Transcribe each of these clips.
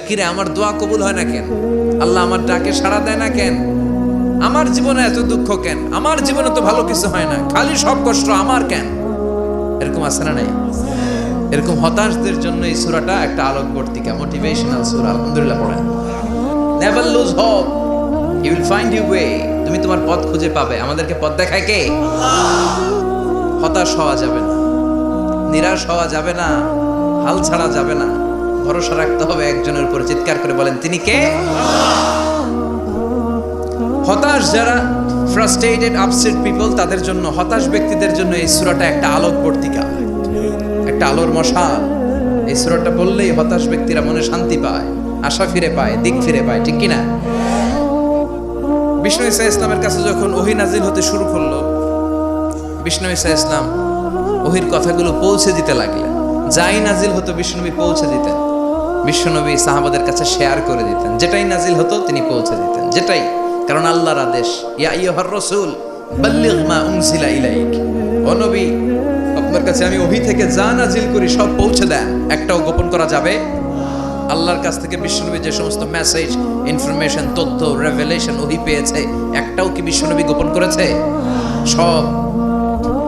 কিরে আমার দোয়া কবুল হয় না কেন? আল্লাহ আমার ডাকে সাড়া দেয় না কেন? আমার জীবনে এত দুঃখ কেন? আমার জীবনে তো ভালো কিছু হয় না, খালি সব কষ্ট আমার কেন? এরকম আছে না নাই? এরকম হতাশদের জন্য এই সূরাটা একটা আলোকবর্তিকা, মোটিভেশনাল সূরা। আলহামদুলিল্লাহ পড়েন। Never lose hope, you will find your way. তুমি তোমার পথ খুঁজে পাবে। আমাদেরকে পথ দেখায় কে? হতাশ হওয়া যাবে না, নিরাশ হওয়া যাবে না, হাল ছাড়া যাবে না। ভরসা রাখতে হবে একজনের উপর। চিৎকার করে বলেন, তিনি কে? হতাশ যারা, ফ্রাস্ট্রেটেড আপসেট পিপল, তাদের জন্য, হতাশ ব্যক্তিদের জন্য এই সূরাটা একটা আলোকবর্তিকা, একটা আলোর মশাল। এই সূরাটা বললেই হতাশ ব্যক্তিরা মনে শান্তি পায়, আশা ফিরে পায়, দিক ফিরে পায়, ঠিক কিনা? বিষ্ণু ঈসা ইসলামের কাছে যখন ওহী নাজিল হতে শুরু করলো, বিষ্ণু ঈসা ইসলাম ওহীর কথাগুলো পৌঁছে দিতে লাগলেন। যাই নাজিল হতো বিষ্ণুনবী পৌঁছে দিতেন। বিশ্বনবী সাহাবাদের কাছে শেয়ার করে দিতেন। যেটাই নাজিল হতো তিনি পৌঁছে দিতেন, যেটাই। কারণ আল্লাহর আদেশ, ইয়া আইয়ুহার রাসূল বাল্লিগ মা উনজিলা ইলাইক। ও নবী, আপনার কাছে আমি ওহী থেকে যা নাজিল করি সব পৌঁছে দেন, একটাও গোপন করা যাবে। আল্লাহর কাছ থেকে বিশ্বনবী যে সমস্ত মেসেজ, ইনফরমেশন, তথ্য, রেভেলেশন ওহী পেয়েছে, একটাও কি বিশ্বনবী গোপন করেছে? সব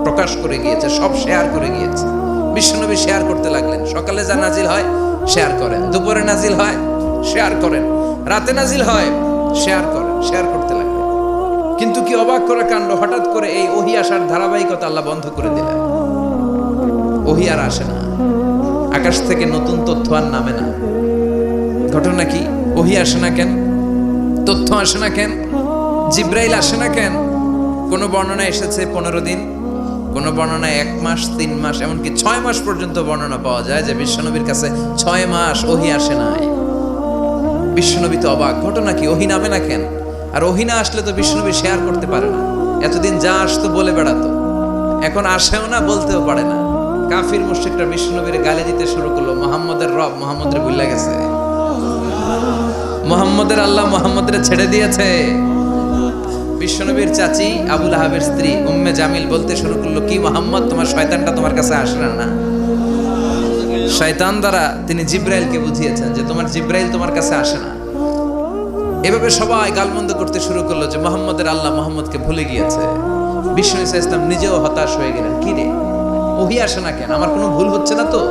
প্রকাশ করে গিয়েছে, সব শেয়ার করে গিয়েছে। বিশ্বনবী শেয়ার করতে লাগলেন। সকালে যা নাজিল হয় শেয়ার করেন, দুপুরে নাজিল হয় শেয়ার করেন, রাতে নাজিল হয় শেয়ার করেন, শেয়ার করতে লাগলেন। কিন্তু কি অবাক করা কাণ্ড, হঠাৎ করে এই ওহী আসার ধারাবাহিকতা আল্লাহ বন্ধ করে দিলেন। ওহী আর আসে না, আকাশ থেকে নতুন তথ্য আর নামে না। ঘটনা কি? ওহী আসে না কেন? তথ্য আসে না কেন? জিব্রাইল আসে না কেন? কোন বর্ণনা এসেছে 15 দিন, কোন বর্ণনায় 1 মাস, 3 মাস, এমনকি 6 মাস পর্যন্ত বর্ণনা পাওয়া যায় যে বিশ্বনবীর কাছে 6 মাস ওহী আসে নাই। বিশ্বনবী তো অবাক, ঘটনা কি? ওহী নামে না কেন? আর ওহী না আসলে তো বিশ্বনবী শেয়ার করতে পারে না। এতদিন যা আসতো বলে বেড়াতো, এখন আসেও না, বলতেও পারে না। কাফির মুশরিকরা বিশ্বনবীর গালি দিতে শুরু করলো। মুহাম্মদের রব মুহাম্মদরে ভুলে গেছে, মুহাম্মদের আল্লাহ মুহাম্মদরে ছেড়ে দিয়েছে। বিশ্বনবীর চাচি আবু লাহাবের স্ত্রী উম্মে জামিল বলতে শুরু করলো, কি মুহাম্মদ, তোমার শয়তানটা তোমার কাছে আসে না? শয়তান দ্বারা তিনি জিব্রাইলকে বুঝিয়েছেন যে তোমার জিব্রাইল তোমার কাছে আসে না। এভাবে সবাই গালমন্দ করতে শুরু করলো যে মুহাম্মদের আল্লাহ মুহাম্মদকে ভুলে গিয়েছে। বিষ্ণু ঈসা ইসলাম নিজেও হতাশ হয়ে গেলেন। কি রে, ওহী আসে না কেন? আমার কোনো ভুল হচ্ছে না তো?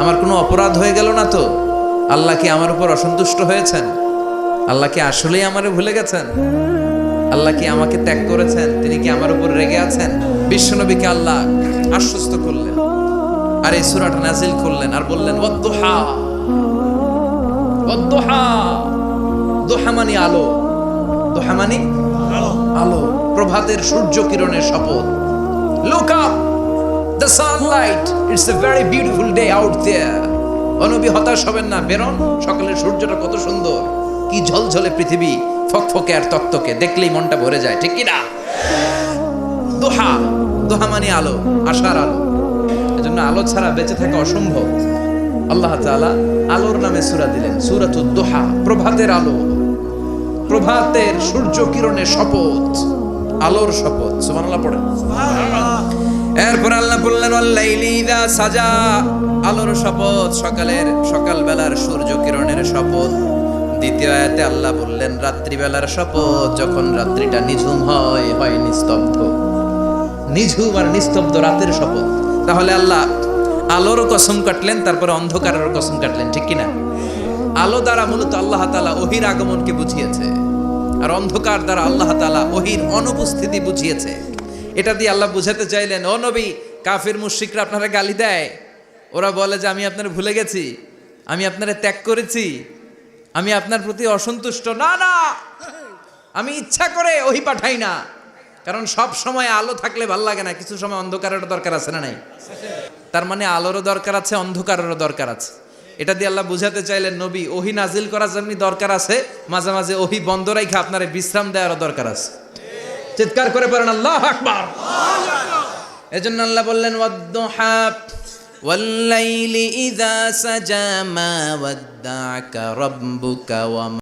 আমার কোনো অপরাধ হয়ে গেল না তো? আল্লাহ কি আমার উপর অসন্তুষ্ট হয়েছেন? আল্লাহ কি আসলেই আমারে ভুলে গেছেন? আল্লাহ কি আমাকে ত্যাগ করেছেন? তিনি কি আমার উপর রেগে আছেন? বিশ্বনবীকে আল্লাহ আশ্বস্ত করলেন আর এই সূরাটা নাজিল করলেন আর বললেন, ওয়াদ-দুহা, ওয়াদ-দুহা। দুহা মানে আলো, দুহা মানে আলো, প্রভাতের সূর্য কিরণের শপথ। Look up, the sunlight, it's a very beautiful day out there. ও নবী, হতাশ হবেন না, বেরোন, সকালের সূর্যটা কত সুন্দর, কি ঝলঝলে পৃথিবী, ফকফকে আর তকতকে, দেখলেই মনটা ভরে যায়, ঠিক কি না? দোহা, দোহা মানে আলো, আশার আলো। এজন্য আলো ছাড়া বেঁচে থাকা অসম্ভব। আল্লাহ তাআলা আলোর নামে সূরা দিলেন, সূরাতুদ দোহা, প্রভাতের আলো, প্রভাতের সূর্য কিরণের শপথ, আলোর শপথ। সুবহানাল্লাহ পড়েন। এরপর আল্লাহ বললেন, ওয়াল লাইলি ইযা সাজা, আলোর শপথ, সকালবেলার সূর্য কিরণের শপথ। দ্বিতীয় আয়াতে আল্লাহ বললেন, রাত্রিবেলার শপথ, যখন রাত্রিটা নিঝুম হয়, হয় নিস্তব্ধ। নিঝুম আর নিস্তব্ধ রাতের শপথ। তাহলে আল্লাহ আলোর কসম কাটলেন, তারপরে অন্ধকারের কসম কাটলেন, ঠিক কিনা? আলো দ্বারা মূলত আল্লাহ তাআলা ওহীর আগমনকে বুঝিয়েছে, আর অন্ধকার দ্বারা আল্লাহ তাআলা ওহীর অনুপস্থিতি বুঝিয়েছে। এটা দিয়ে আল্লাহ বুঝাতে চাইলেন, ও নবী, কাফির মুশরিকরা আপনারা গালি দেয়, ওরা বলে যে আমি আপনারে ভুলে গেছি, আমি আপনারে ত্যাগ করেছি, আমি আপনার প্রতি অসন্তুষ্ট। না না, আমি ইচ্ছা করে ওহী পাঠাই না, কারণ সব সময় আলো থাকলে ভাল লাগে না, কিছু সময় অন্ধকারেরও দরকার আছে না নাই? তার মানে আলোরও দরকার আছে, অন্ধকারেরও দরকার আছে। এটা দিয়ে আল্লাহ বুঝাতে চাইলেন, নবী, ওহী নাজিল করার যেমনি দরকার আছে, মাঝে মাঝে ওহী বন্ধ রাখা আপনার বিশ্রাম দেওয়ারও দরকার আছে। চিৎকার করে পড়েন আল্লাহু আকবার। এজন্য আল্লাহ বললেন, ওয়াদ-দুহা ওয়াল লাইলি ইযা সাজা মা ওয়াদ্দাআকা রাব্বুকা ওয়া